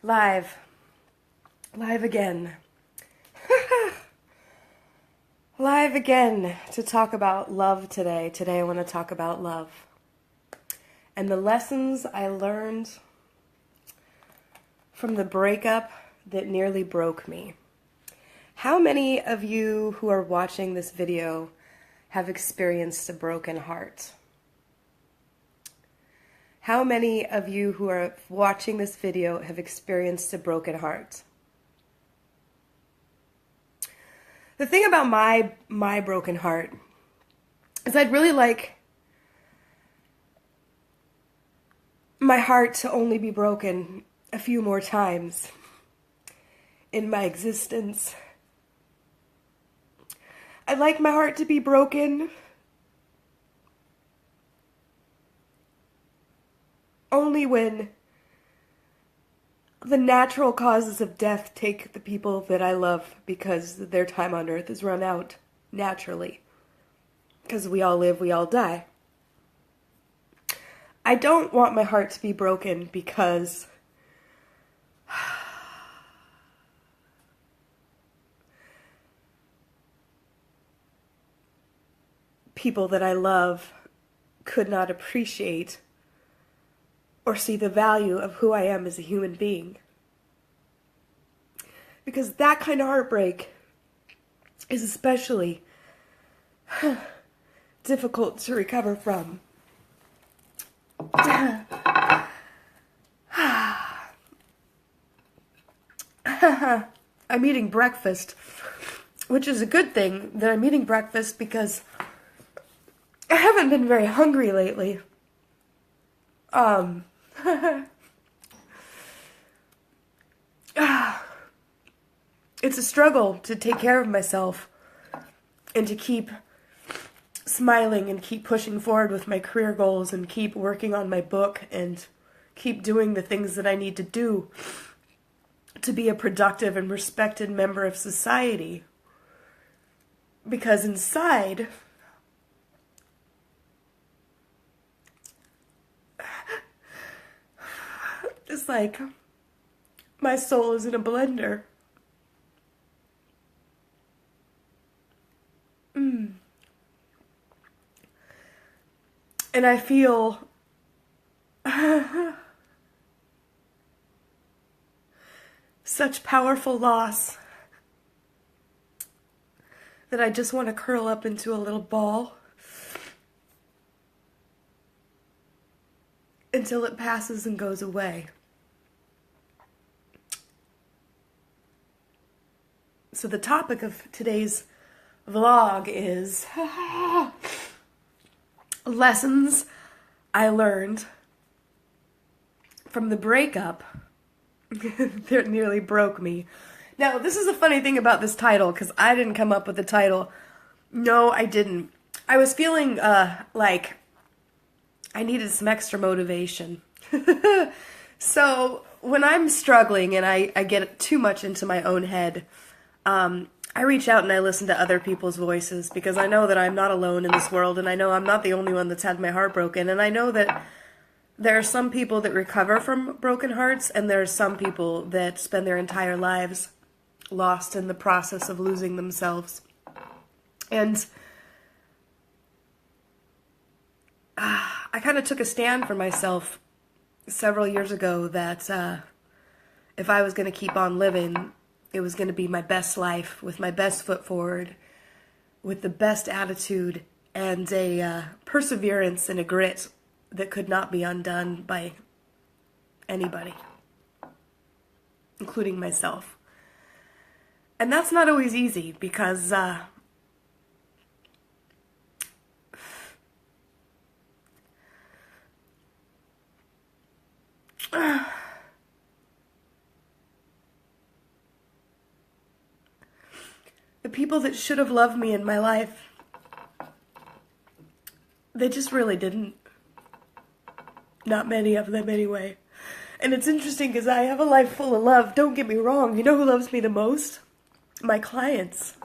Live. Live again. Live again to talk about love today. Today I want to talk about love. And the lessons I learned from the breakup that nearly broke me. How many of you who are watching this video have experienced a broken heart? How many of you who are watching this video have experienced a broken heart? The thing about my broken heart is I'd really like my heart to only be broken a few more times in my existence. I'd like my heart to be broken only when the natural causes of death take the people that I love because their time on earth is run out naturally. Because we all live, we all die. I don't want my heart to be broken because people that I love could not appreciate or see the value of who I am as a human being. Because that kind of heartbreak is especially difficult to recover from. I'm eating breakfast, which is a good thing that I'm eating breakfast because I haven't been very hungry lately. It's a struggle to take care of myself and to keep smiling and keep pushing forward with my career goals and keep working on my book and keep doing the things that I need to do to be a productive and respected member of society. Because inside, it's like my soul is in a blender. And I feel such powerful loss that I just want to curl up into a little ball until it passes and goes away. So the topic of today's vlog is lessons I learned from the breakup that nearly broke me. Now, this is a funny thing about this title, because I didn't come up with the title. No, I didn't. I was feeling like I needed some extra motivation. So when I'm struggling and I get too much into my own head, I reach out and I listen to other people's voices because I know that I'm not alone in this world, and I know I'm not the only one that's had my heart broken, and I know that there are some people that recover from broken hearts, and there are some people that spend their entire lives lost in the process of losing themselves. And I kind of took a stand for myself several years ago that if I was going to keep on living, it was going to be my best life, with my best foot forward, with the best attitude, and a perseverance and a grit that could not be undone by anybody, including myself. And that's not always easy because the people that should have loved me in my life, they just really didn't. Not many of them anyway. And it's interesting because I have a life full of love. Don't get me wrong. You know who loves me the most? My clients.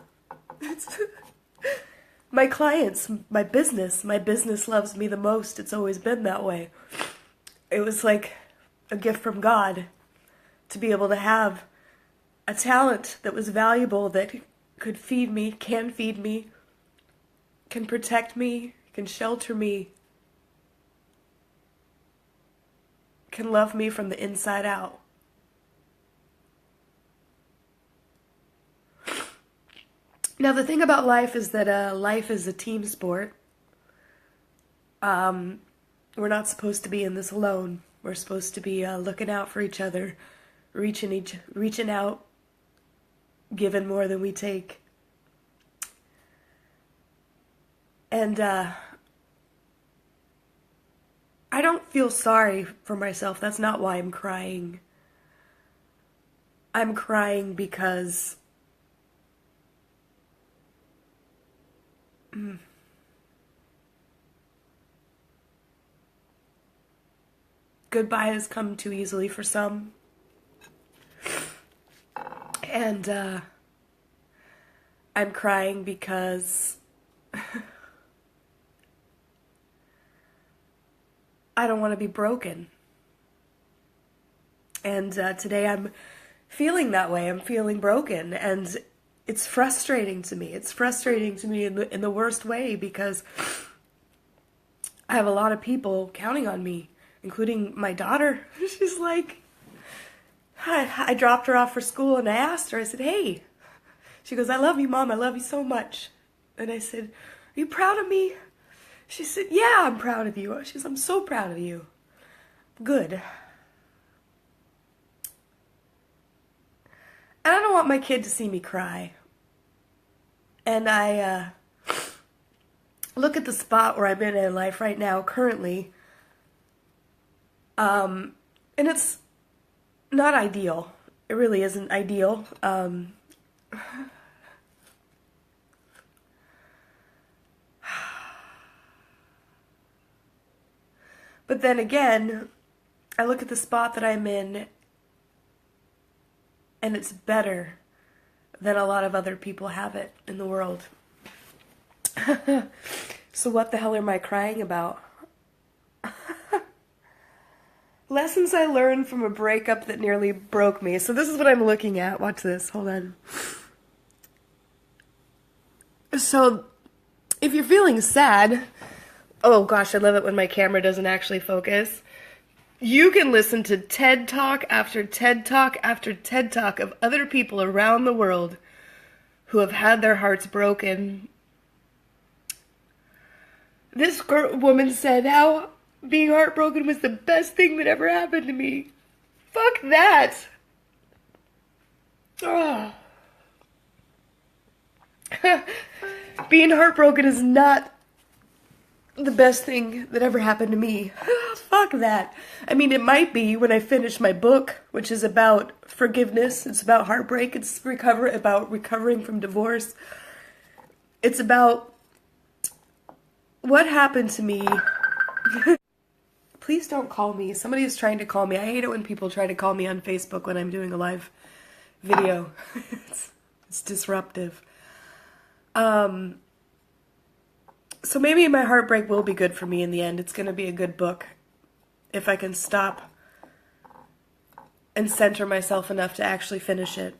My clients, my business loves me the most. It's always been that way. It was like a gift from God to be able to have a talent that was valuable, that could feed me, can protect me, can shelter me, can love me from the inside out. Now, the thing about life is that life is a team sport. We're not supposed to be in this alone. We're supposed to be looking out for each other, reaching out, giving more than we take. And I don't feel sorry for myself. That's not why I'm crying. I'm crying because goodbye has come too easily for some. And I'm crying because I don't want to be broken. And today I'm feeling that way. I'm feeling broken. And it's frustrating to me. It's frustrating to me in the worst way, because I have a lot of people counting on me, including my daughter. She's like, I dropped her off for school and I asked her, I said, hey. She goes, I love you, Mom. I love you so much. And I said, are you proud of me? She said, yeah, I'm proud of you. She said, I'm so proud of you. Good. And I don't want my kid to see me cry. And I look at the spot where I'm in life right now, currently. And it's not ideal. It really isn't ideal. But then again, I look at the spot that I'm in, and it's better than a lot of other people have it in the world. So what the hell am I crying about? Lessons I learned from a breakup that nearly broke me. So this is what I'm looking at. Watch this. Hold on. So if you're feeling sad, oh gosh, I love it when my camera doesn't actually focus. You can listen to TED Talk after TED Talk after TED Talk of other people around the world who have had their hearts broken. This woman said how being heartbroken was the best thing that ever happened to me. Fuck that. Oh. Being heartbroken is not the best thing that ever happened to me. Fuck that. I mean, it might be when I finish my book, which is about forgiveness. It's about heartbreak. It's about recovering from divorce. It's about what happened to me. Please don't call me. Somebody is trying to call me. I hate it when people try to call me on Facebook when I'm doing a live video. It's disruptive. So maybe my heartbreak will be good for me in the end. It's going to be a good book if I can stop and center myself enough to actually finish it.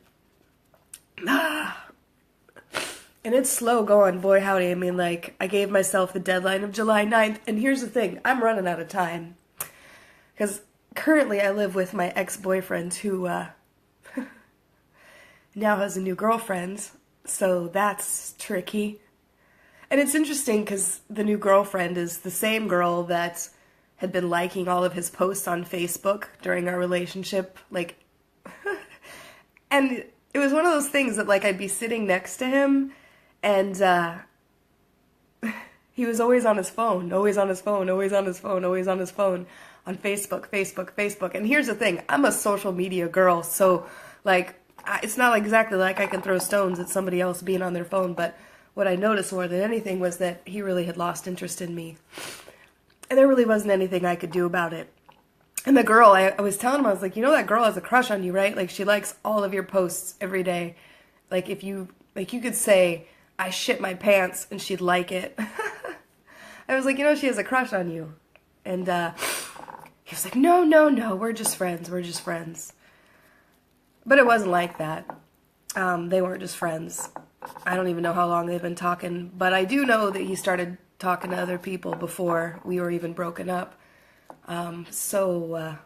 And it's slow going, boy howdy. I mean, like, I gave myself the deadline of July 9th, and here's the thing, I'm running out of time. Because currently I live with my ex-boyfriend who now has a new girlfriend, so that's tricky. And it's interesting because the new girlfriend is the same girl that had been liking all of his posts on Facebook during our relationship, like, and it was one of those things that, like, I'd be sitting next to him, and he was always on his phone, always on his phone, always on his phone, always on his phone, on Facebook. And here's the thing, I'm a social media girl, so, like, it's not exactly like I can throw stones at somebody else being on their phone, but what I noticed more than anything was that he really had lost interest in me. And there really wasn't anything I could do about it. And the girl, I was telling him, I was like, you know that girl has a crush on you, right? Like, she likes all of your posts every day. Like, if you, like, you could say, I shit my pants, and she'd like it. I was like, you know, she has a crush on you. And he was like, no, we're just friends. But it wasn't like that. They weren't just friends. I don't even know how long they've been talking, but I do know that he started talking to other people before we were even broken up. So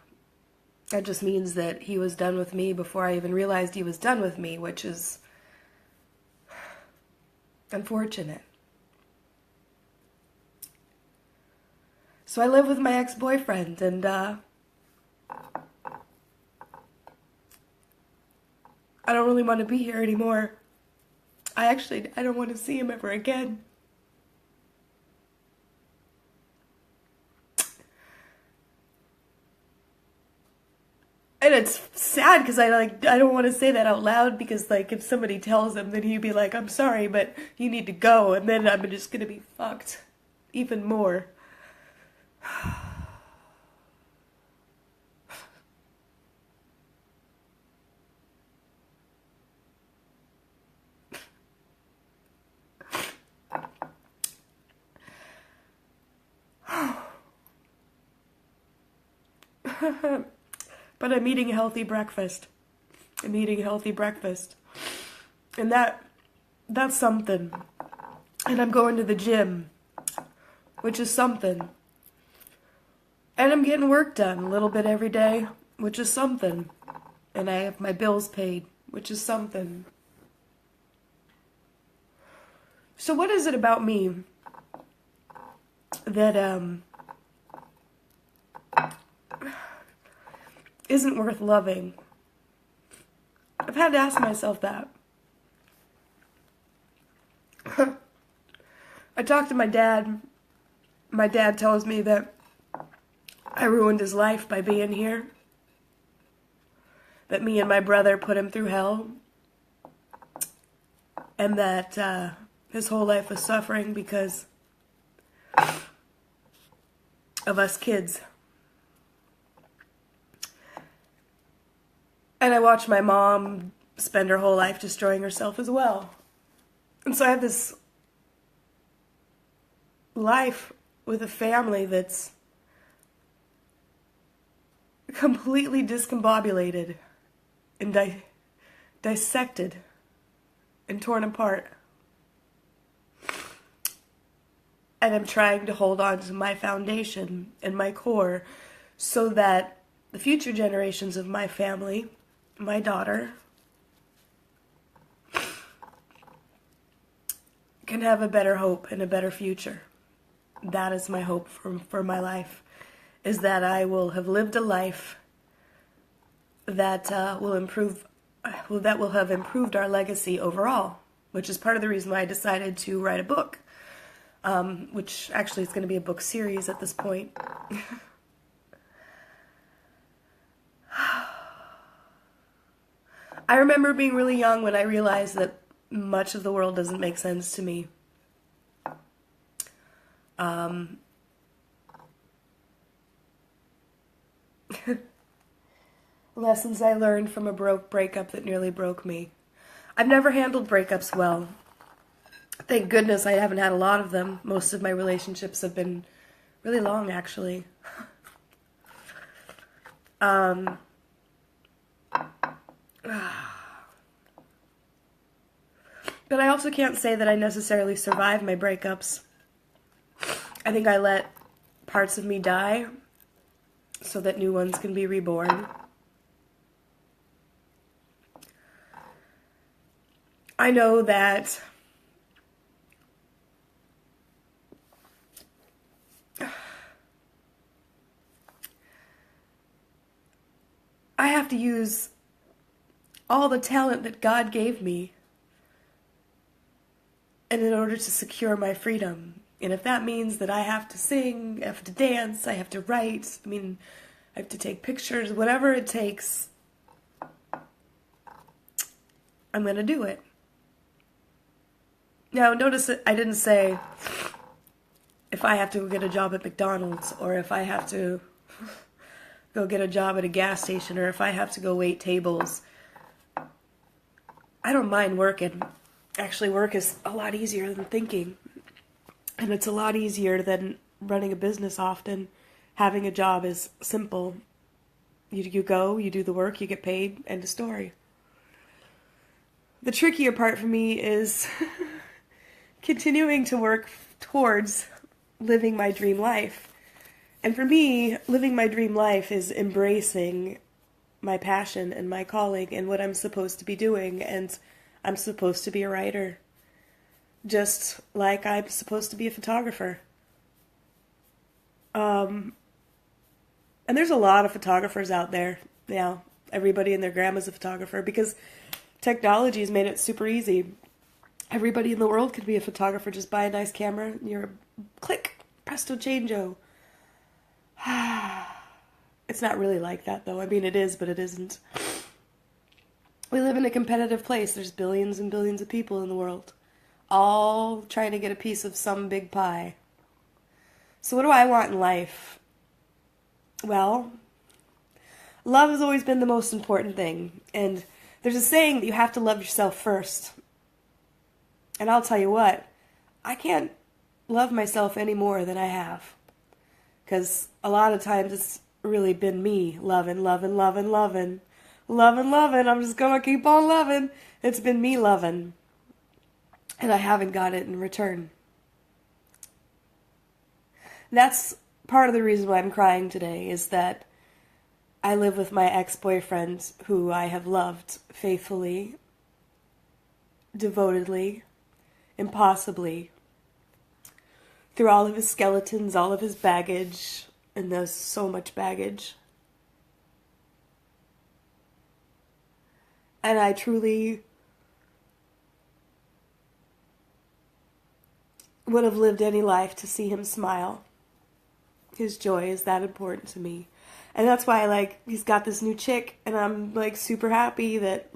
that just means that he was done with me before I even realized he was done with me, which is unfortunate. So I live with my ex-boyfriend, and I don't really want to be here anymore. I don't want to see him ever again. And it's sad because I don't want to say that out loud because like if somebody tells him, then he'd be like, I'm sorry, but you need to go, and then I'm just gonna be fucked even more. But I'm eating a healthy breakfast. I'm eating a healthy breakfast. And that's something. And I'm going to the gym, which is something. And I'm getting work done a little bit every day, which is something. And I have my bills paid, which is something. So what is it about me that isn't worth loving? I've had to ask myself that. I talked to my dad. My dad tells me that I ruined his life by being here. That me and my brother put him through hell. And that his whole life was suffering because of us kids. And I watched my mom spend her whole life destroying herself as well. And so I have this life with a family that's completely discombobulated and dissected and torn apart. And I'm trying to hold on to my foundation and my core so that the future generations of my family, my daughter, can have a better hope and a better future. That is my hope for my life, is that I will have lived a life that will have improved our legacy overall, which is part of the reason why I decided to write a book, which actually is going to be a book series at this point. I remember being really young when I realized that much of the world doesn't make sense to me. Lessons I learned from a breakup that nearly broke me. I've never handled breakups well. Thank goodness I haven't had a lot of them. Most of my relationships have been really long, actually. But I also can't say that I necessarily survived my breakups. I think I let parts of me die so that new ones can be reborn. I know that I have to use all the talent that God gave me and in order to secure my freedom. And if that means that I have to sing, I have to dance, I have to write, I have to take pictures, whatever it takes, I'm going to do it. Now, notice that I didn't say if I have to go get a job at McDonald's, or if I have to go get a job at a gas station, or if I have to go wait tables. I don't mind working. Actually, work is a lot easier than thinking. And it's a lot easier than running a business often. Having a job is simple. You go, you do the work, you get paid, end of story. The trickier part for me is continuing to work towards living my dream life. And for me, living my dream life is embracing my passion and my calling and what I'm supposed to be doing. And I'm supposed to be a writer, just like I'm supposed to be a photographer. And there's a lot of photographers out there now. Everybody and their grandma's a photographer because technology has made it super easy. Everybody in the world could be a photographer. Just buy a nice camera and you're click, presto changeo. It's not really like that though. I mean, it is, but it isn't. We live in a competitive place. There's billions and billions of people in the world, all trying to get a piece of some big pie. So what do I want in life? Well, love has always been the most important thing. And there's a saying that you have to love yourself first. And I'll tell you what, I can't love myself any more than I have. Because a lot of times it's really been me loving. I'm just going to keep on loving. It's been me loving. And I haven't got it in return. That's part of the reason why I'm crying today, is that I live with my ex-boyfriend who I have loved faithfully, devotedly, impossibly, through all of his skeletons, all of his baggage, and there's so much baggage. And I truly would have lived any life to see him smile. His joy is that important to me. And that's why, he's got this new chick, and I'm, super happy that,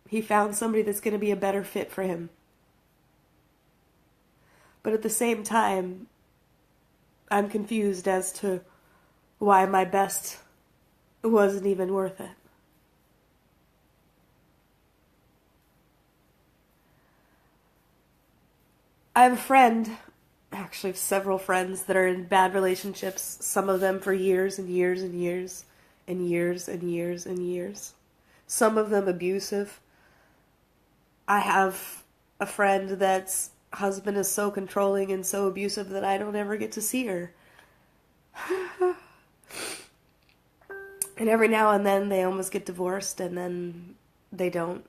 he found somebody that's going to be a better fit for him. But at the same time, I'm confused as to why my best wasn't even worth it. I have a friend, actually several friends, that are in bad relationships, some of them for years and years and years and years and years and years. Some of them abusive. I have a friend that's husband is so controlling and so abusive that I don't ever get to see her. And every now and then they almost get divorced, and then they don't.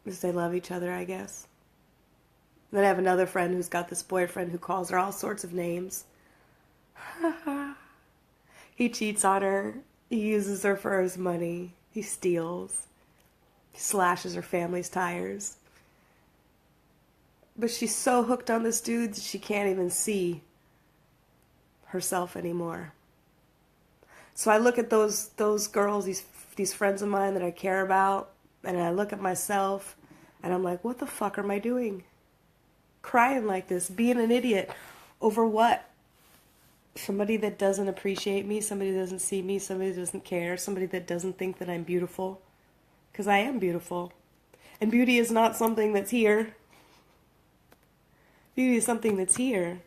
Because they love each other, I guess. Then I have another friend who's got this boyfriend who calls her all sorts of names. He cheats on her. He uses her for his money. He steals. He slashes her family's tires. But she's so hooked on this dude that she can't even see herself anymore. So I look at those girls, these friends of mine that I care about, and I look at myself, and I'm like, what the fuck am I doing? Crying like this, being an idiot over what? Somebody that doesn't appreciate me, somebody that doesn't see me, somebody that doesn't care, somebody that doesn't think that I'm beautiful. Because I am beautiful. And beauty is not something that's here. Beauty is something that's here.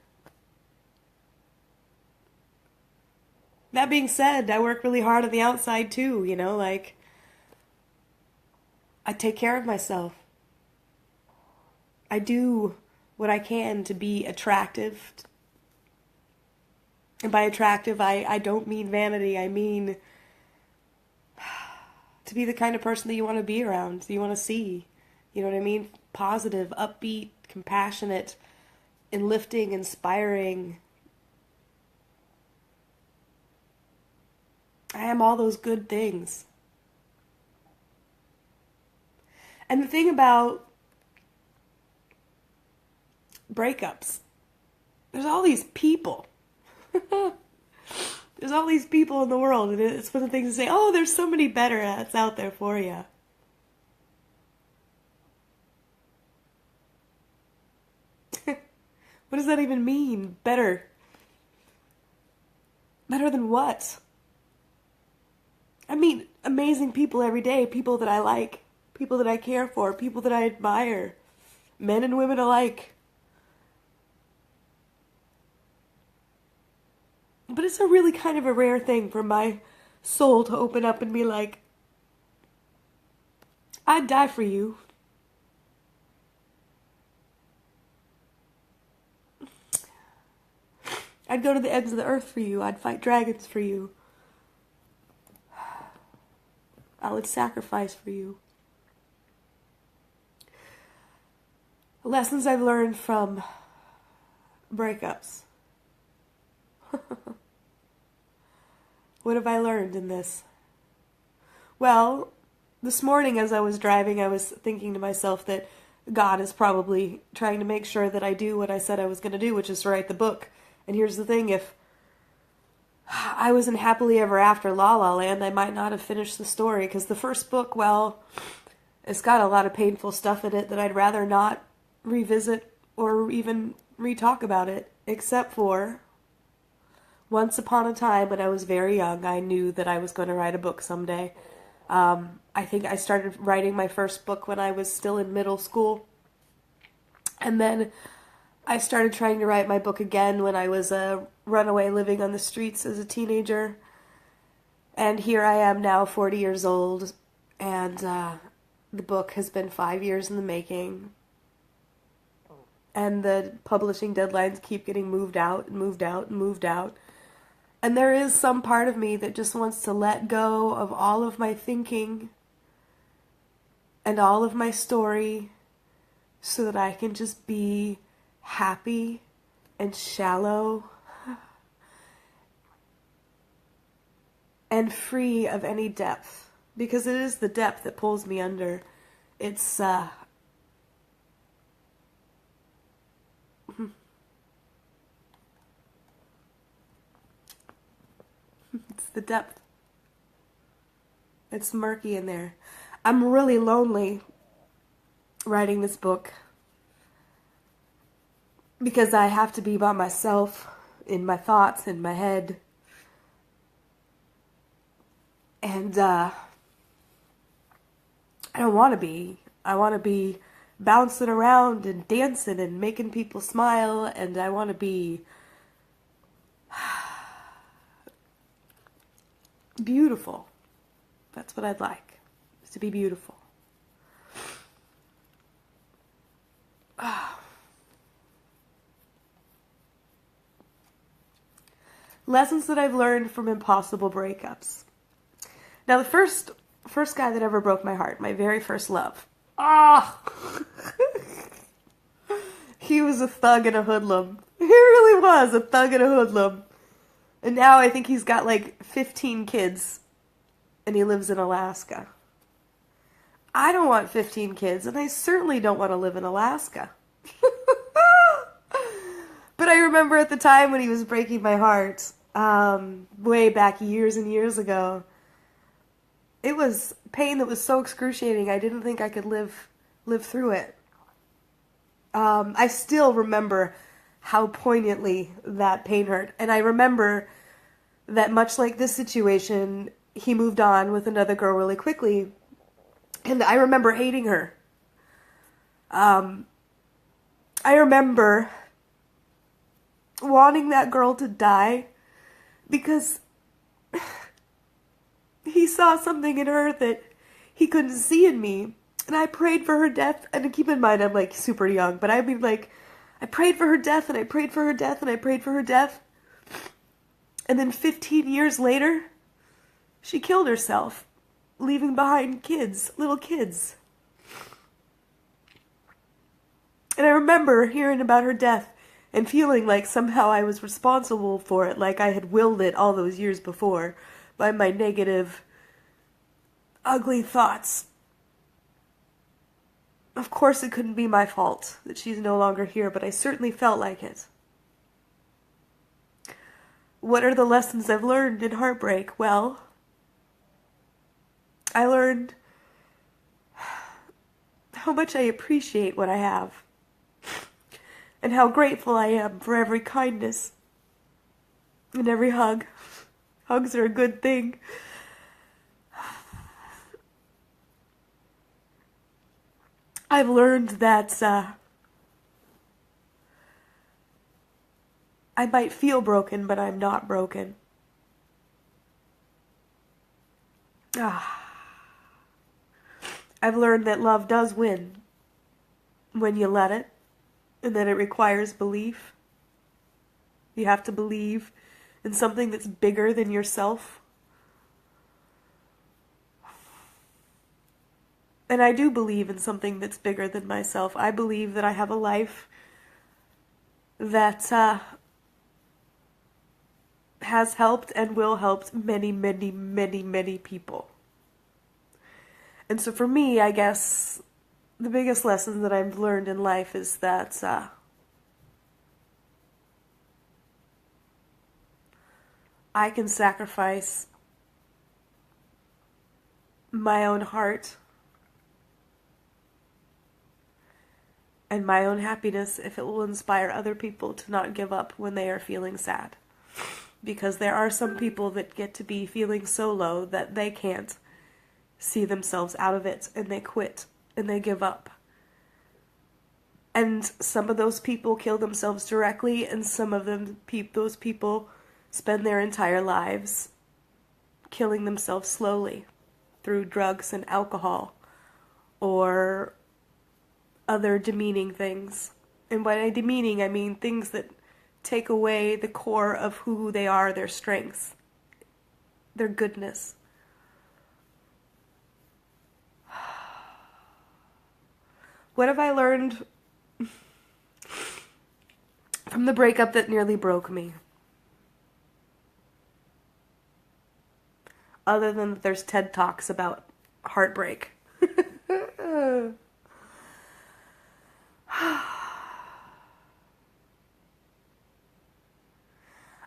That being said, I work really hard on the outside too, I take care of myself. I do what I can to be attractive. And by attractive, I don't mean vanity. I mean to be the kind of person that you want to be around, that you want to see. You know what I mean? Positive, upbeat, compassionate, enlifting, inspiring. I am all those good things. And the thing about breakups, there's all these people. There's all these people in the world, and it's one of the things to say, oh, there's somebody better that's out there for you. What does that even mean? Better? Better than what? I meet amazing people every day, people that I like, people that I care for, people that I admire, men and women alike. But it's a really kind of a rare thing for my soul to open up and be like, I'd die for you. I'd go to the ends of the earth for you. I'd fight dragons for you. I would sacrifice for you. Lessons I've learned from breakups. What have I learned in this? Well, this morning as I was driving, I was thinking to myself that God is probably trying to make sure that I do what I said I was going to do, which is to write the book. And here's the thing, if I was in Happily Ever After La La Land, I might not have finished the story, because the first book, well, it's got a lot of painful stuff in it that I'd rather not revisit or even re-talk about it, except for once upon a time when I was very young, I knew that I was going to write a book someday. I think I started writing my first book when I was still in middle school, and then I started trying to write my book again when I was a runaway living on the streets as a teenager. And here I am now, 40 years old, and the book has been 5 years in the making. And the publishing deadlines keep getting moved out and moved out and moved out. And there is some part of me that just wants to let go of all of my thinking and all of my story so that I can just be happy and shallow and free of any depth, because it is the depth that pulls me under. It's it's the depth. It's murky in there. I'm really lonely writing this book because I have to be by myself in my thoughts, in my head. And I don't want to be. I want to be bouncing around and dancing and making people smile, and I want to be beautiful. That's what I'd like, is to be beautiful. Lessons that I've learned from impossible breakups. Now, the first guy that ever broke my heart, my very first love. He was a thug and a hoodlum. He really was a thug and a hoodlum. And now I think he's got like 15 kids. And he lives in Alaska. I don't want 15 kids, and I certainly don't want to live in Alaska. But I remember at the time when he was breaking my heart, way back years and years ago, it was pain that was so excruciating, I didn't think I could live through it. I still remember how poignantly that pain hurt. And I remember that much like this situation, he moved on with another girl really quickly. And I remember hating her. I remember wanting that girl to die because he saw something in her that he couldn't see in me. And I prayed for her death. And keep in mind, I'm like super young, but I mean, like, I prayed for her death, and I prayed for her death, and I prayed for her death. And then 15 years later, she killed herself, leaving behind kids, little kids. And I remember hearing about her death and feeling like somehow I was responsible for it, like I had willed it all those years before by my negative, ugly thoughts. Of course it couldn't be my fault that she's no longer here, but I certainly felt like it. What are the lessons I've learned in heartbreak? Well, I learned how much I appreciate what I have and how grateful I am for every kindness and every hug. Hugs are a good thing. I've learned that I might feel broken, but I'm not broken. I I've learned that love does win when you let it, and that it requires belief. You have to believe in something that's bigger than yourself. And I do believe in something that's bigger than myself. I believe that I have a life that has helped and will help many, many, many, many people. And so for me, I guess the biggest lesson that I've learned in life is that I can sacrifice my own heart and my own happiness if it will inspire other people to not give up when they are feeling sad. Because there are some people that get to be feeling so low that they can't see themselves out of it, and they quit and they give up. And some of those people kill themselves directly, and some of those people spend their entire lives killing themselves slowly through drugs and alcohol or other demeaning things. And by demeaning, I mean things that take away the core of who they are, their strengths, their goodness. What have I learned from the breakup that nearly broke me? Other than that there's TED Talks about heartbreak.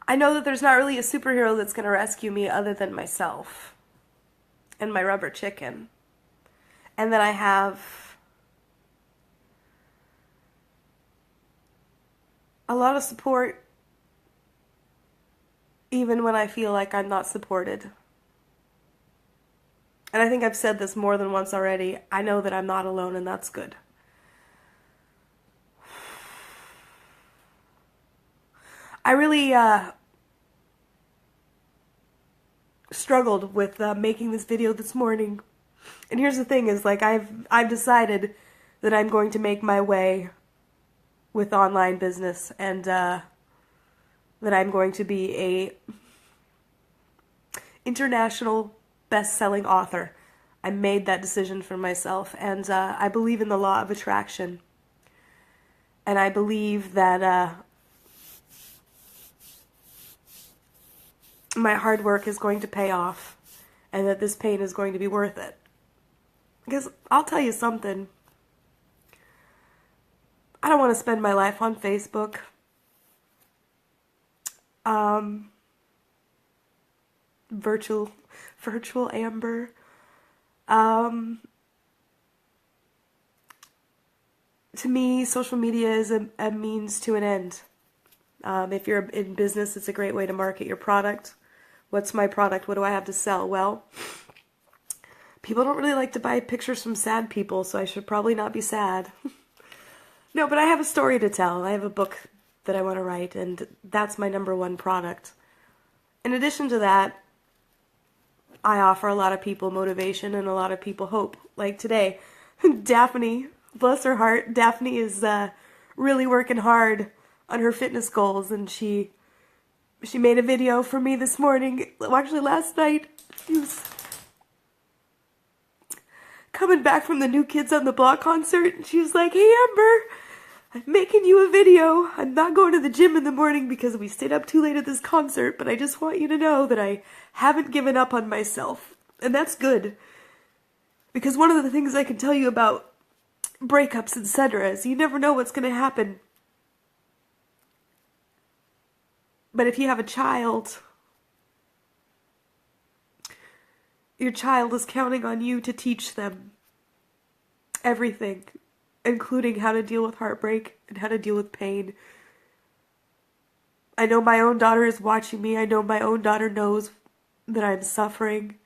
I know that there's not really a superhero that's going to rescue me other than myself and my rubber chicken. And that I have a lot of support even when I feel like I'm not supported. And I think I've said this more than once already. I know that I'm not alone, and that's good. I really struggled with making this video this morning. And here's the thing is, like, I've decided that I'm going to make my way with online business, and that I'm going to be a international best-selling author. I made that decision for myself, and I believe in the law of attraction. And I believe that my hard work is going to pay off, and that this pain is going to be worth it. Because I'll tell you something. I don't want to spend my life on Facebook. Virtual Amber. To me, social media is a means to an end. If you're in business, it's a great way to market your product. What's my product? What do I have to sell? Well, people don't really like to buy pictures from sad people, so I should probably not be sad. No, but I have a story to tell. I have a book that I want to write, and that's my #1 product. In addition to that, I offer a lot of people motivation and a lot of people hope. Like today, Daphne, bless her heart, Daphne is really working hard on her fitness goals, and she made a video for me this morning. Well, actually last night. She was coming back from the New Kids on the Block concert, and she was like, "Hey Amber, I'm making you a video. I'm not going to the gym in the morning because we stayed up too late at this concert, but I just want you to know that I haven't given up on myself." And that's good. Because one of the things I can tell you about breakups, etc., is you never know what's going to happen. But if you have a child, your child is counting on you to teach them everything, including how to deal with heartbreak and how to deal with pain. I know my own daughter is watching me. I know my own daughter knows that I'm suffering.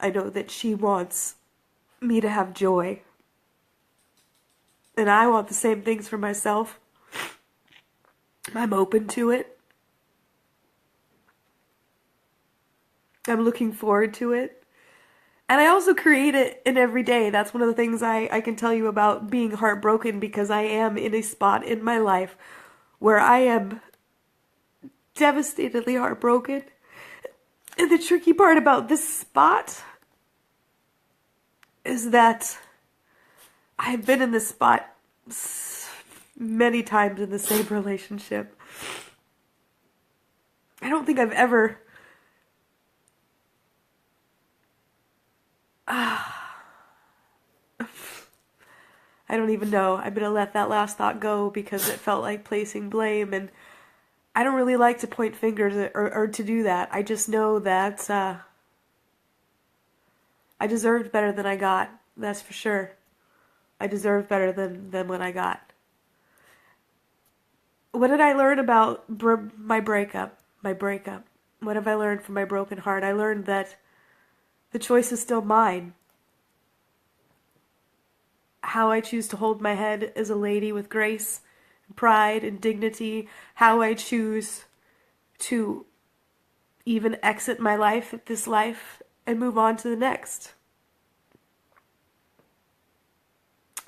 I know that she wants me to have joy. And I want the same things for myself. I'm open to it. I'm looking forward to it. And I also create it in every day. That's one of the things I can tell you about being heartbroken, because I am in a spot in my life where I am devastatedly heartbroken. And the tricky part about this spot is that I've been in this spot many times in the same relationship. I don't think I've ever I don't even know. I'm gonna let that last thought go because it felt like placing blame, and I don't really like to point fingers or to do that. I just know that I deserved better than I got. That's for sure. I deserved better than what I got. What did I learn about my breakup? My breakup. What have I learned from my broken heart? I learned that the choice is still mine. How I choose to hold my head as a lady with grace, and pride, and dignity. How I choose to even exit my life at this life and move on to the next.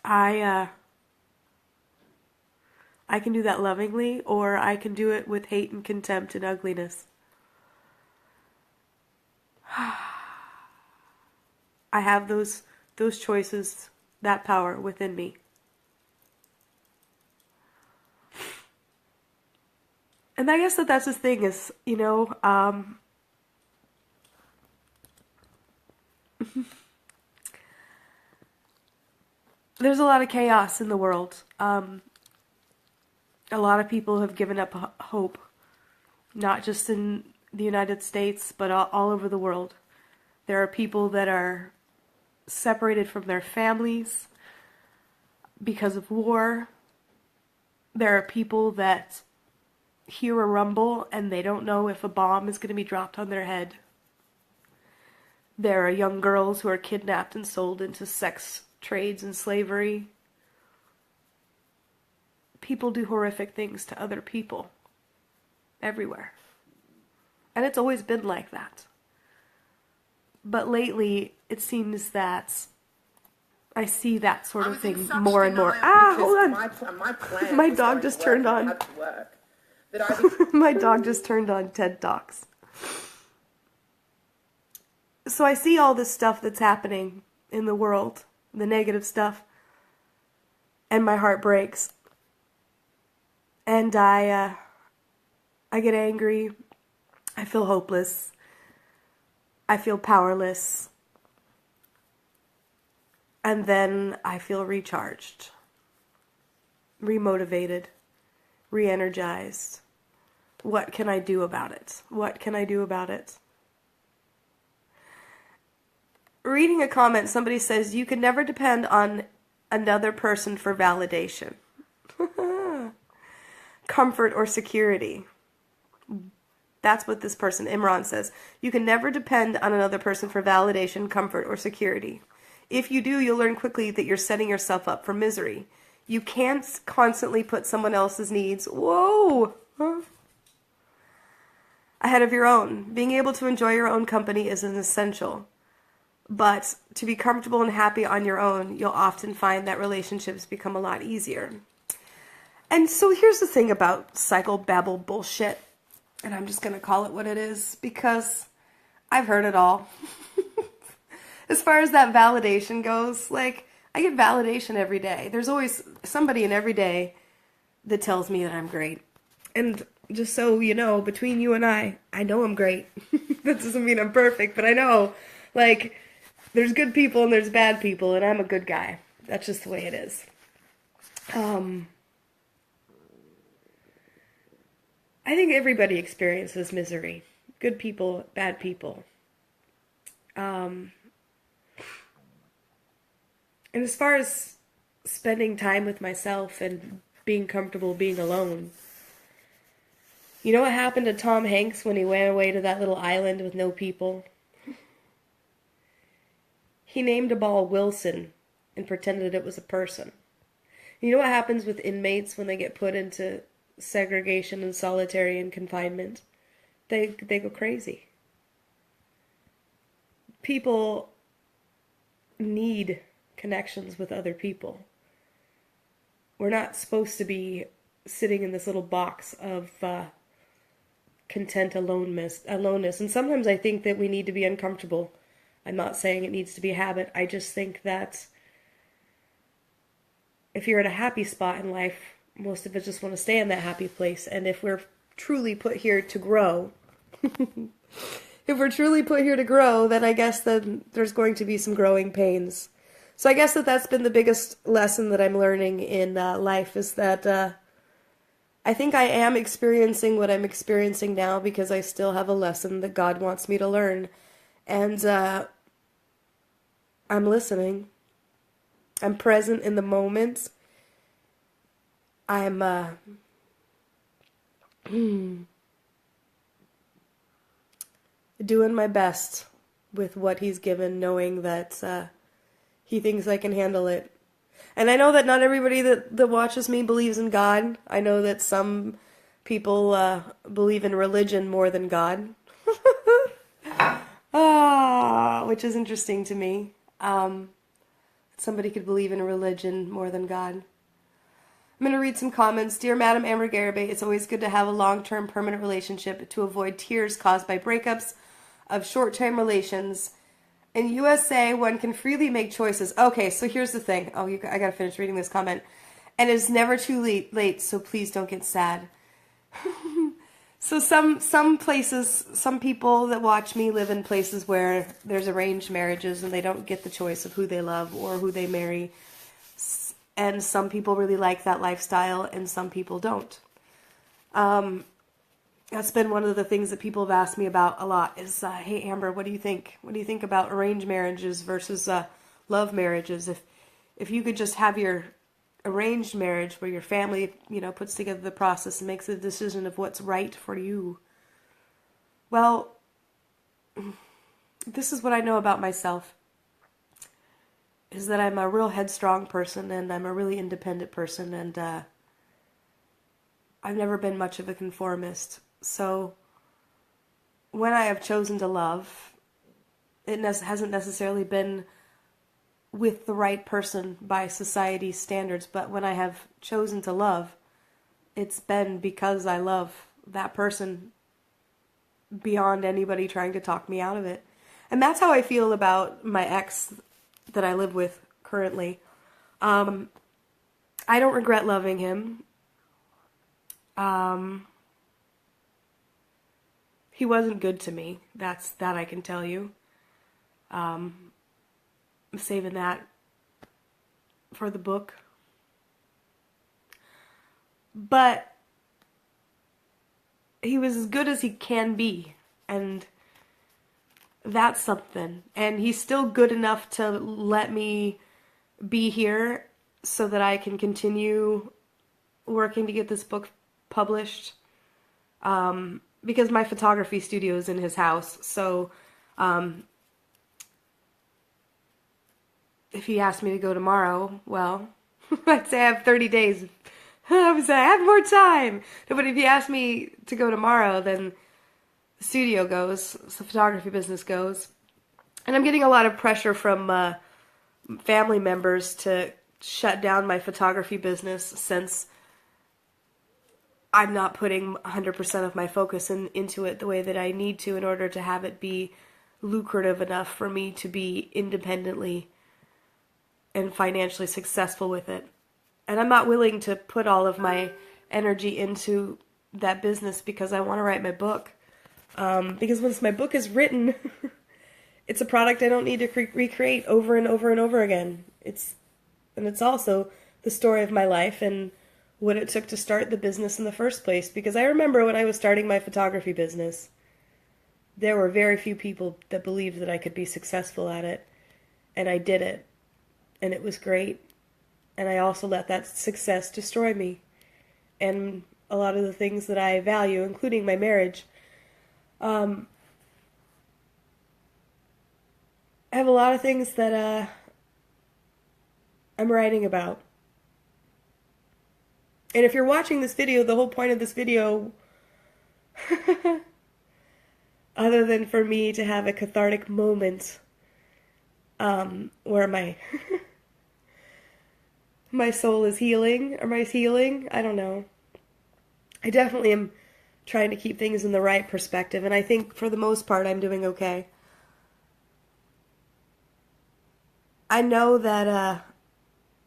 I can do that lovingly, or I can do it with hate and contempt and ugliness. I have those choices, that power within me. And I guess that's the thing is, there's a lot of chaos in the world. A lot of people have given up hope, not just in the United States, but all over the world. There are people that are separated from their families because of war. There are people that hear a rumble and they don't know if a bomb is going to be dropped on their head. There are young girls who are kidnapped and sold into sex trades and slavery. People do horrific things to other people everywhere. And it's always been like that. But lately, it seems that I see that sort of thing more and more. Hold on. My dog just turned on. My dog just turned on TED Talks. So I see all this stuff that's happening in the world, the negative stuff, and my heart breaks. And I get angry. I feel hopeless. I feel powerless. And then I feel recharged, remotivated, re-energized. What can I do about it? What can I do about it? Reading a comment, somebody says, you can never depend on another person for validation, comfort, or security. That's what this person, Imran, says. You can never depend on another person for validation, comfort, or security. If you do, you'll learn quickly that you're setting yourself up for misery. You can't constantly put someone else's needs, ahead of your own. Being able to enjoy your own company is an essential. But to be comfortable and happy on your own, you'll often find that relationships become a lot easier. And so here's the thing about psychobabble bullshit. And I'm just going to call it what it is, because I've heard it all. As far as that validation goes, like, I get validation every day. There's always somebody in every day that tells me that I'm great. And just so you know, between you and I know I'm great. That doesn't mean I'm perfect, but I know, like, there's good people and there's bad people, and I'm a good guy. That's just the way it is. I think everybody experiences misery. Good people, bad people. And as far as spending time with myself and being comfortable being alone, you know what happened to Tom Hanks when he went away to that little island with no people? He named a ball Wilson and pretended it was a person. You know what happens with inmates when they get put into segregation and solitary and confinement? They go crazy. People need connections with other people. We're not supposed to be sitting in this little box of content aloneness. And sometimes I think that we need to be uncomfortable. I'm not saying it needs to be a habit. I just think that if you're at a happy spot in life, most of us just want to stay in that happy place. And if we're truly put here to grow, then I guess then there's going to be some growing pains. So I guess that's been the biggest lesson that I'm learning in life, is that I think I am experiencing what I'm experiencing now because I still have a lesson that God wants me to learn. And I'm listening. I'm present in the moment. I'm doing my best with what He's given, knowing that He thinks I can handle it. And I know that not everybody that watches me believes in God. I know that some people believe in religion more than God. Which is interesting to me. Somebody could believe in religion more than God. I'm going to read some comments. Dear Madam Amber Garibay, it's always good to have a long-term permanent relationship to avoid tears caused by breakups of short-term relations. In USA, one can freely make choices. Okay, so here's the thing. I got to finish reading this comment. And it's never too late, so please don't get sad. So some places, some people that watch me live in places where there's arranged marriages and they don't get the choice of who they love or who they marry. And some people really like that lifestyle and some people don't. That's been one of the things that people have asked me about a lot is, hey Amber, what do you think? What do you think about arranged marriages versus love marriages? If you could just have your arranged marriage where your family, puts together the process and makes a decision of what's right for you. Well, this is what I know about myself, is that I'm a real headstrong person and I'm a really independent person, and I've never been much of a conformist. So when I have chosen to love, it hasn't necessarily been with the right person by society's standards, but when I have chosen to love, it's been because I love that person beyond anybody trying to talk me out of it. And that's how I feel about my ex that I live with currently. I don't regret loving him. He wasn't good to me. That I can tell you. I'm saving that for the book. But he was as good as he can be, and that's something. And he's still good enough to let me be here so that I can continue working to get this book published. Because my photography studio is in his house, so if he asked me to go tomorrow, well, I'd say I have 30 days. I would say I have more time. No, but if he asked me to go tomorrow, then the studio goes, the photography business goes. And I'm getting a lot of pressure from family members to shut down my photography business since I'm not putting 100% of my focus into it the way that I need to in order to have it be lucrative enough for me to be independently and financially successful with it. And I'm not willing to put all of my energy into that business because I want to write my book. Because once my book is written, it's a product I don't need to recreate over and over and over again. It's also the story of my life and what it took to start the business in the first place. Because I remember when I was starting my photography business, there were very few people that believed that I could be successful at it. And I did it. And it was great. And I also let that success destroy me. And a lot of the things that I value, including my marriage. I have a lot of things that I'm writing about. And if you're watching this video, the whole point of this video, other than for me to have a cathartic moment where my soul is healing, or my healing. I don't know. I definitely am trying to keep things in the right perspective, and I think for the most part I'm doing okay. I know that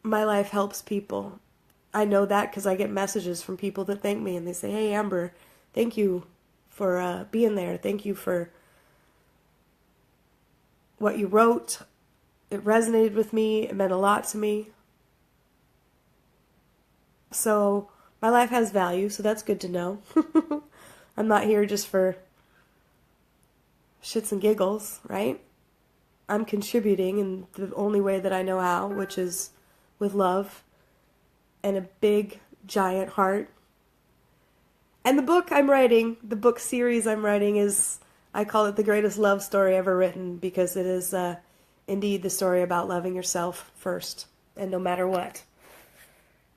my life helps people. I know that because I get messages from people that thank me, and they say, "Hey, Amber, thank you for being there. Thank you for what you wrote. It resonated with me. It meant a lot to me." So my life has value, so that's good to know. I'm not here just for shits and giggles, right? I'm contributing in the only way that I know how, which is with love and a big, giant heart. And the book I'm writing, the book series I'm writing is, I call it the greatest love story ever written, because it is indeed the story about loving yourself first, and no matter what.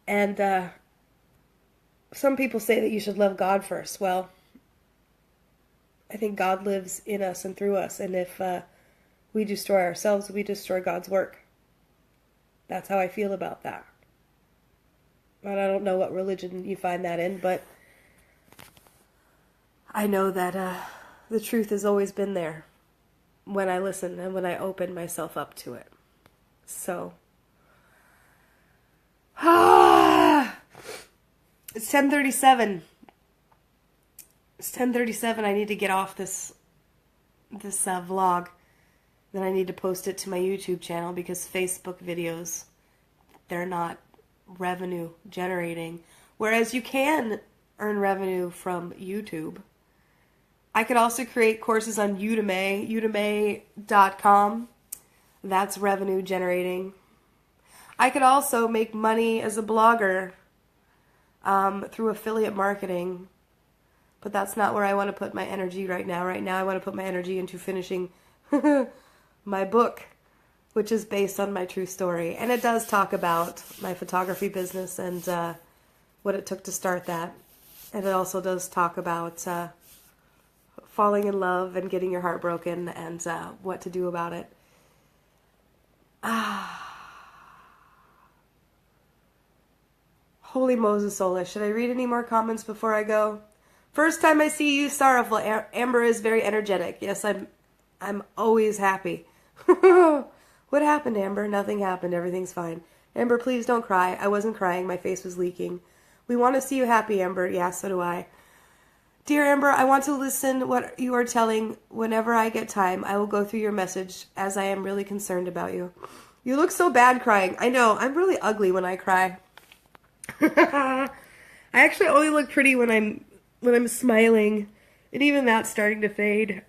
And some people say that you should love God first. Well, I think God lives in us and through us, and if we destroy ourselves, we destroy God's work. That's how I feel about that. And I don't know what religion you find that in, but I know that the truth has always been there when I listen and when I open myself up to it. So, it's 10:37. It's 10:37. I need to get off this vlog. Then I need to post it to my YouTube channel, because Facebook videos, they're not revenue generating. Whereas you can earn revenue from YouTube. I could also create courses on Udemy, udemy.com. That's revenue generating. I could also make money as a blogger through affiliate marketing. But that's not where I want to put my energy right now. Right now I want to put my energy into finishing my book, which is based on my true story. And it does talk about my photography business and what it took to start that. And it also does talk about falling in love and getting your heart broken and what to do about it. Holy Moses Ola. Should I read any more comments before I go? First time I see you sorrowful. Amber is very energetic. Yes, I'm always happy. What happened, Amber? Nothing happened. Everything's fine. Amber, please don't cry. I wasn't crying. My face was leaking. We want to see you happy, Amber. Yeah, so do I. Dear Amber, I want to listen what you are telling. Whenever I get time, I will go through your message, as I am really concerned about you. You look so bad crying. I know. I'm really ugly when I cry. I actually only look pretty when I'm smiling. And even that's starting to fade.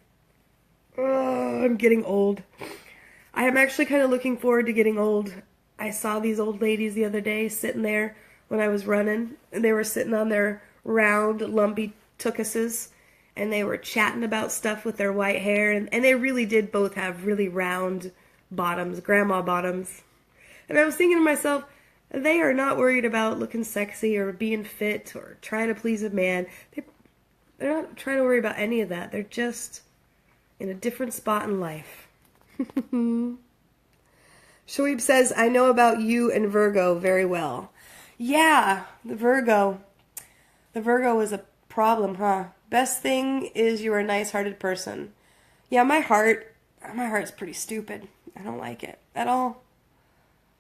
Oh, I'm getting old. I am actually kind of looking forward to getting old. I saw these old ladies the other day sitting there when I was running, and they were sitting on their round, lumpy tuchuses, and they were chatting about stuff with their white hair, and they really did both have really round bottoms, grandma bottoms. And I was thinking to myself, they are not worried about looking sexy or being fit or trying to please a man. They're not trying to worry about any of that. They're just in a different spot in life. Shoaib says, I know about you and Virgo very well. Yeah, the Virgo. The Virgo is a problem, huh? Best thing is you're a nice-hearted person. Yeah, my heart's pretty stupid. I don't like it at all.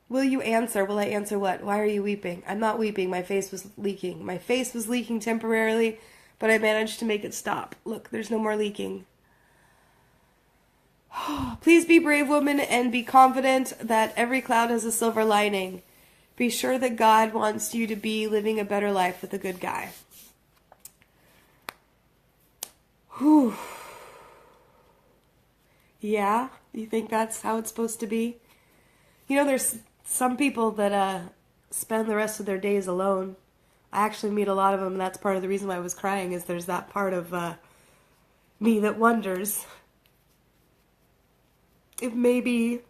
Will you answer? Will I answer what? Why are you weeping? I'm not weeping. My face was leaking. My face was leaking temporarily, but I managed to make it stop. Look, there's no more leaking. Please be brave, woman, and be confident that every cloud has a silver lining. Be sure that God wants you to be living a better life with a good guy. Whew. Yeah? You think that's how it's supposed to be? You know, there's some people that spend the rest of their days alone. I actually meet a lot of them, and that's part of the reason why I was crying, is there's that part of me that wonders if maybe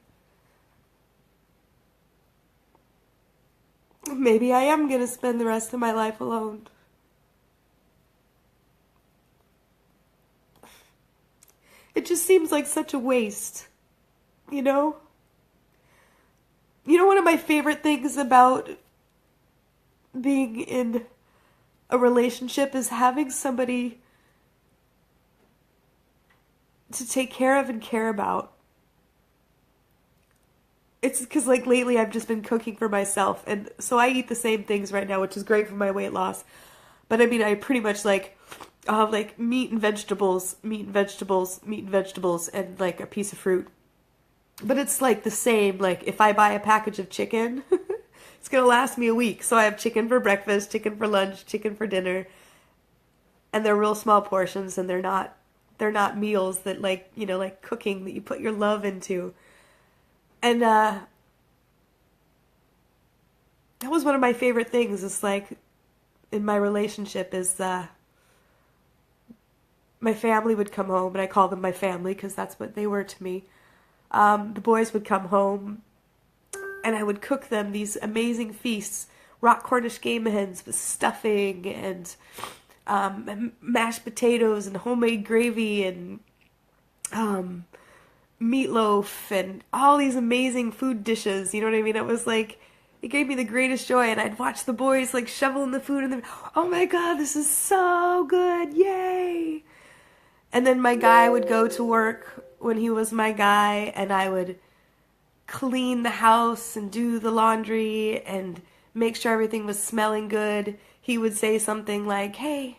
I am going to spend the rest of my life alone. It just seems like such a waste, you know? You know, one of my favorite things about being in a relationship is having somebody to take care of and care about. It's because, like, lately I've just been cooking for myself, and so I eat the same things right now, which is great for my weight loss. But I mean, I pretty much, like, I'll have, like, meat and vegetables, meat and vegetables, meat and vegetables, and, like, a piece of fruit. But it's, like, the same. Like, if I buy a package of chicken, it's gonna last me a week. So I have chicken for breakfast, chicken for lunch, chicken for dinner, and they're real small portions, and they're not meals that, like, you know, like cooking that you put your love into. And that was one of my favorite things. Is like in my relationship is my family would come home, and I call them my family because that's what they were to me. The boys would come home, and I would cook them these amazing feasts, rock Cornish game hens with stuffing and mashed potatoes and homemade gravy and meatloaf and all these amazing food dishes. You know what I mean? It was like, it gave me the greatest joy, and I'd watch the boys like shoveling the food and oh my God, this is so good, yay! And then my guy would go to work when he was my guy, and I would clean the house and do the laundry and make sure everything was smelling good. He would say something like, hey,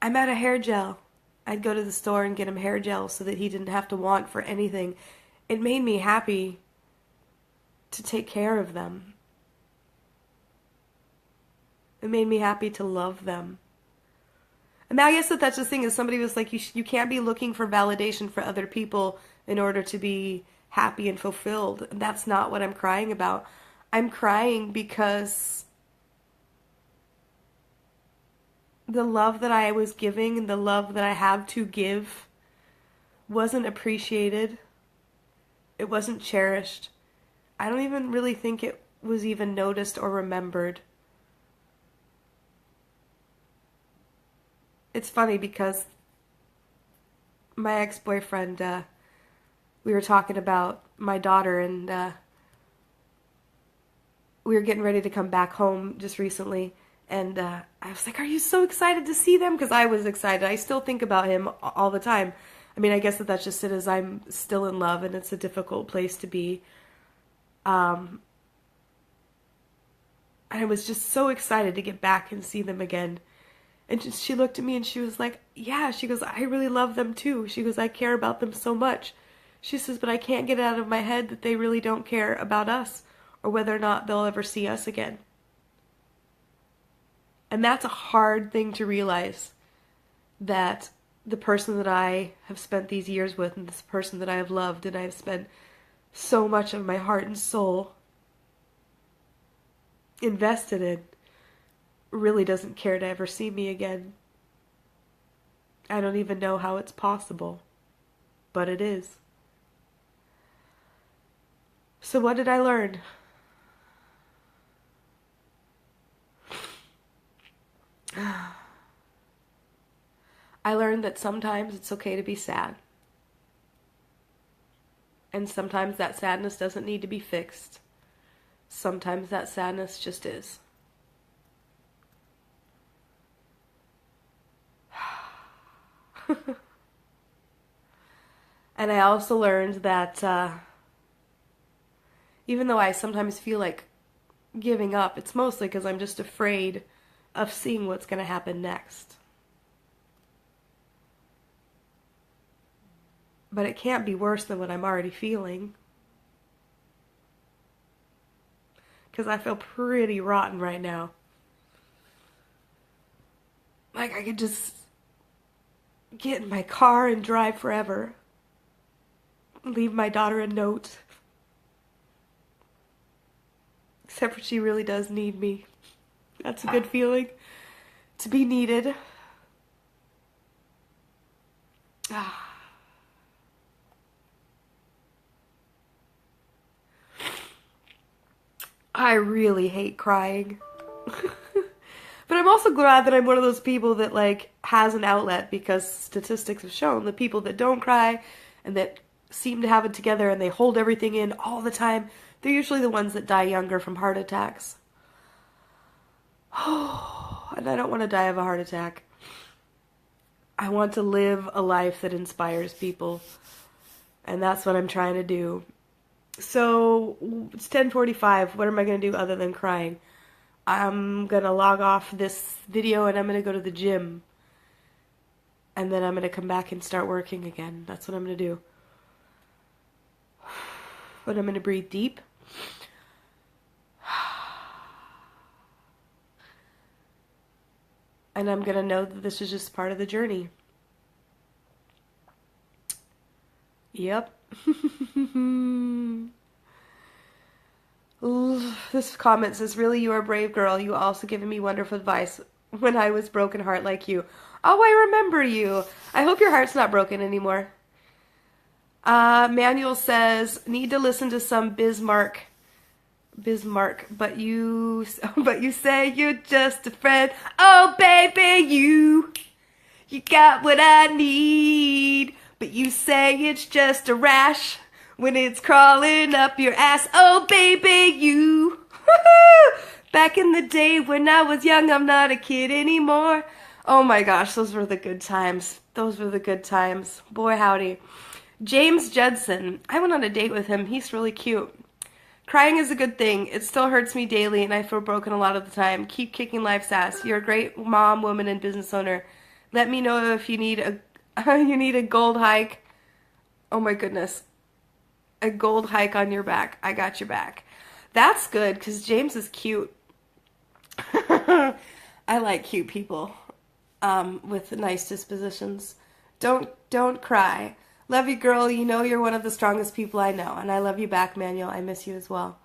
I'm out of hair gel. I'd go to the store and get him hair gel so that he didn't have to want for anything. It made me happy to take care of them. It made me happy to love them. And I guess that's the thing, is somebody was like, you can't be looking for validation for other people in order to be happy and fulfilled. And that's not what I'm crying about. I'm crying because the love that I was giving and the love that I have to give wasn't appreciated. It wasn't cherished. I don't even really think it was even noticed or remembered. It's funny because my ex-boyfriend, we were talking about my daughter, and we were getting ready to come back home just recently, and I was like, are you so excited to see them? Because I was excited. I still think about him all the time. I mean, I guess that's just it, as I'm still in love, and it's a difficult place to be. And I was just so excited to get back and see them again. And she looked at me and she was like, yeah, she goes, I really love them too. She goes, I care about them so much. She says, but I can't get it out of my head that they really don't care about us or whether or not they'll ever see us again. And that's a hard thing to realize, that the person that I have spent these years with and this person that I have loved and I have spent so much of my heart and soul invested in really doesn't care to ever see me again. I don't even know how it's possible, but it is. So what did I learn? I learned that sometimes it's okay to be sad. And sometimes that sadness doesn't need to be fixed. Sometimes that sadness just is. And I also learned that even though I sometimes feel like giving up, it's mostly because I'm just afraid of seeing what's going to happen next. But it can't be worse than what I'm already feeling. Because I feel pretty rotten right now. Like I could just get in my car and drive forever. Leave my daughter a note. Except for she really does need me. That's a good feeling. To be needed. I really hate crying. But I'm also glad that I'm one of those people that, like, has an outlet, because statistics have shown that people that don't cry and that seem to have it together and they hold everything in all the time, they're usually the ones that die younger from heart attacks. And I don't want to die of a heart attack. I want to live a life that inspires people. And that's what I'm trying to do. So, it's 10:45. What am I going to do other than crying? I'm going to log off this video and I'm going to go to the gym. And then I'm going to come back and start working again. That's what I'm going to do. But I'm going to breathe deep. And I'm going to know that this is just part of the journey. Yep. This comment says, really, you are a brave girl. You also given me wonderful advice when I was broken heart like you. Oh, I remember you. I hope your heart's not broken anymore. Manuel says, need to listen to some Bismarck, but you say you're just a friend. Oh, baby, you got what I need. But you say it's just a rash when it's crawling up your ass. Oh, baby, you. Back in the day when I was young, I'm not a kid anymore. Oh my gosh, those were the good times. Those were the good times. Boy, howdy. James Judson. I went on a date with him. He's really cute. Crying is a good thing. It still hurts me daily, and I feel broken a lot of the time. Keep kicking life's ass. You're a great mom, woman, and business owner. Let me know if you need a gold hike. Oh my goodness. A gold hike on your back. I got your back. That's good, because James is cute. I like cute people with nice dispositions. Don't cry. Love you, girl. You know you're one of the strongest people I know. And I love you back, Manuel. I miss you as well.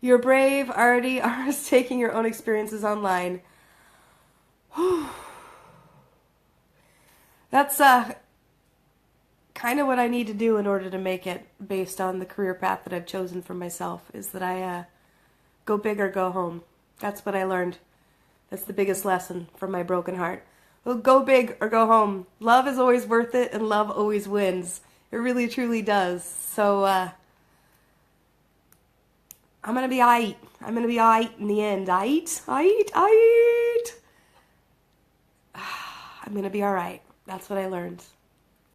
You're brave. Already are taking your own experiences online. That's kind of what I need to do in order to make it based on the career path that I've chosen for myself, is that I go big or go home. That's what I learned. That's the biggest lesson from my broken heart. Well, go big or go home. Love is always worth it, and love always wins. It really, truly does. So, I'm gonna be aight. I'm gonna be aight in the end. Aight. I'm gonna be alright. That's what I learned.